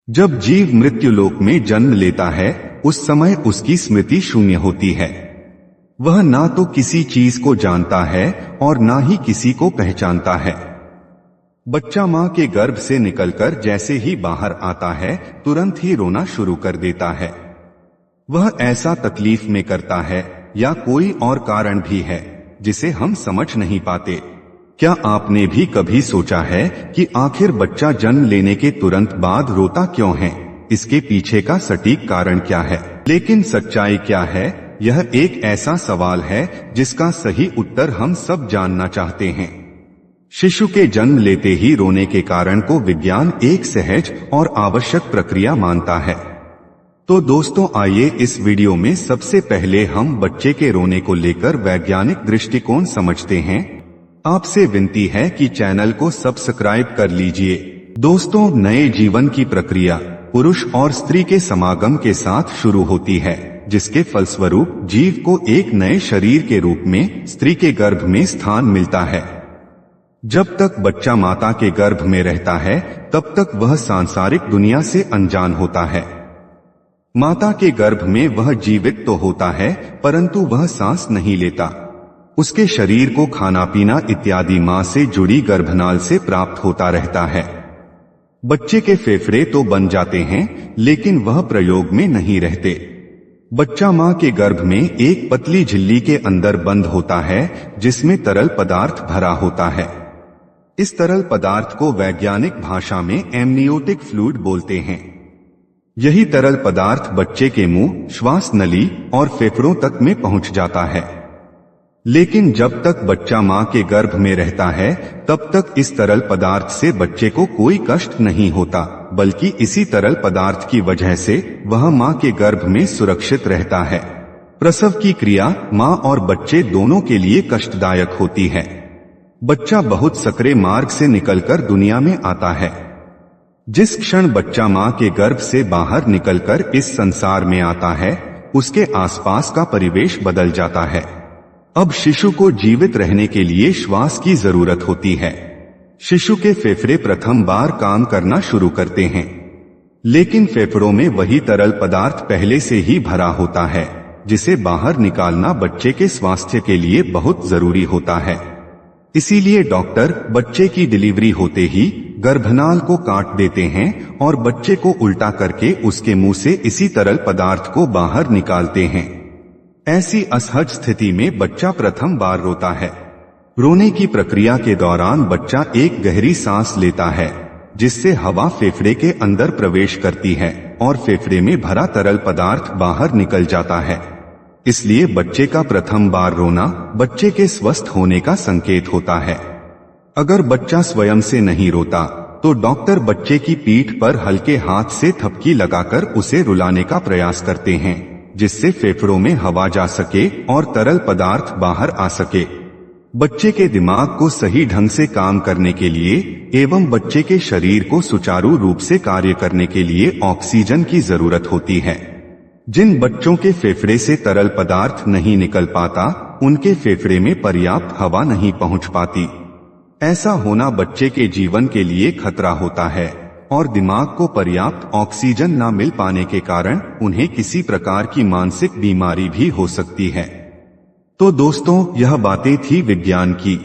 जब जीव मृत्युलोक में जन्म लेता है उस समय उसकी स्मृति शून्य होती है। वह ना तो किसी चीज को जानता है और ना ही किसी को पहचानता है। बच्चा मां के गर्भ से निकलकर जैसे ही बाहर आता है तुरंत ही रोना शुरू कर देता है। वह ऐसा तकलीफ में करता है या कोई और कारण भी है जिसे हम समझ नहीं पाते। क्या आपने भी कभी सोचा है कि आखिर बच्चा जन्म लेने के तुरंत बाद रोता क्यों है? इसके पीछे का सटीक कारण क्या है? लेकिन सच्चाई क्या है? यह एक ऐसा सवाल है जिसका सही उत्तर हम सब जानना चाहते हैं। शिशु के जन्म लेते ही रोने के कारण को विज्ञान एक सहज और आवश्यक प्रक्रिया मानता है। तो दोस्तों, आइए इस वीडियो में सबसे पहले हम बच्चे के रोने को लेकर वैज्ञानिक दृष्टिकोण समझते हैं। आपसे विनती है कि चैनल को सब्सक्राइब कर लीजिए। दोस्तों, नए जीवन की प्रक्रिया पुरुष और स्त्री के समागम के साथ शुरू होती है, जिसके फलस्वरूप जीव को एक नए शरीर के रूप में स्त्री के गर्भ में स्थान मिलता है। जब तक बच्चा माता के गर्भ में रहता है तब तक वह सांसारिक दुनिया से अनजान होता है। माता के गर्भ में वह जीवित तो होता है परंतु वह सांस नहीं लेता। उसके शरीर को खाना पीना इत्यादि मां से जुड़ी गर्भनाल से प्राप्त होता रहता है। बच्चे के फेफड़े तो बन जाते हैं लेकिन वह प्रयोग में नहीं रहते। बच्चा मां के गर्भ में एक पतली झिल्ली के अंदर बंद होता है जिसमें तरल पदार्थ भरा होता है। इस तरल पदार्थ को वैज्ञानिक भाषा में एमनियोटिक फ्लूइड बोलते हैं। यही तरल पदार्थ बच्चे के मुंह, श्वास नली और फेफड़ों तक में पहुंच जाता है। लेकिन जब तक बच्चा मां के गर्भ में रहता है तब तक इस तरल पदार्थ से बच्चे को कोई कष्ट नहीं होता, बल्कि इसी तरल पदार्थ की वजह से वह मां के गर्भ में सुरक्षित रहता है। प्रसव की क्रिया मां और बच्चे दोनों के लिए कष्टदायक होती है। बच्चा बहुत सकरे मार्ग से निकलकर दुनिया में आता है। जिस क्षण बच्चा मां के गर्भ से बाहर निकलकर इस संसार में आता है उसके आसपास का परिवेश बदल जाता है। अब शिशु को जीवित रहने के लिए श्वास की जरूरत होती है। शिशु के फेफड़े प्रथम बार काम करना शुरू करते हैं, लेकिन फेफड़ों में वही तरल पदार्थ पहले से ही भरा होता है जिसे बाहर निकालना बच्चे के स्वास्थ्य के लिए बहुत जरूरी होता है। इसीलिए डॉक्टर बच्चे की डिलीवरी होते ही गर्भनाल को काट देते हैं और बच्चे को उल्टा करके उसके मुंह से इसी तरल पदार्थ को बाहर निकालते हैं। ऐसी असहज स्थिति में बच्चा प्रथम बार रोता है। रोने की प्रक्रिया के दौरान बच्चा एक गहरी सांस लेता है जिससे हवा फेफड़े के अंदर प्रवेश करती है और फेफड़े में भरा तरल पदार्थ बाहर निकल जाता है। इसलिए बच्चे का प्रथम बार रोना बच्चे के स्वस्थ होने का संकेत होता है। अगर बच्चा स्वयं से नहीं रोता तो डॉक्टर बच्चे की पीठ पर हल्के हाथ से थपकी लगाकर उसे रुलाने का प्रयास करते हैं, जिससे फेफड़ों में हवा जा सके और तरल पदार्थ बाहर आ सके। बच्चे के दिमाग को सही ढंग से काम करने के लिए एवं बच्चे के शरीर को सुचारू रूप से कार्य करने के लिए ऑक्सीजन की जरूरत होती है। जिन बच्चों के फेफड़े से तरल पदार्थ नहीं निकल पाता उनके फेफड़े में पर्याप्त हवा नहीं पहुंच पाती। ऐसा होना बच्चे के जीवन के लिए खतरा होता है और दिमाग को पर्याप्त ऑक्सीजन न मिल पाने के कारण उन्हें किसी प्रकार की मानसिक बीमारी भी हो सकती है। तो दोस्तों, यह बातें थी विज्ञान की।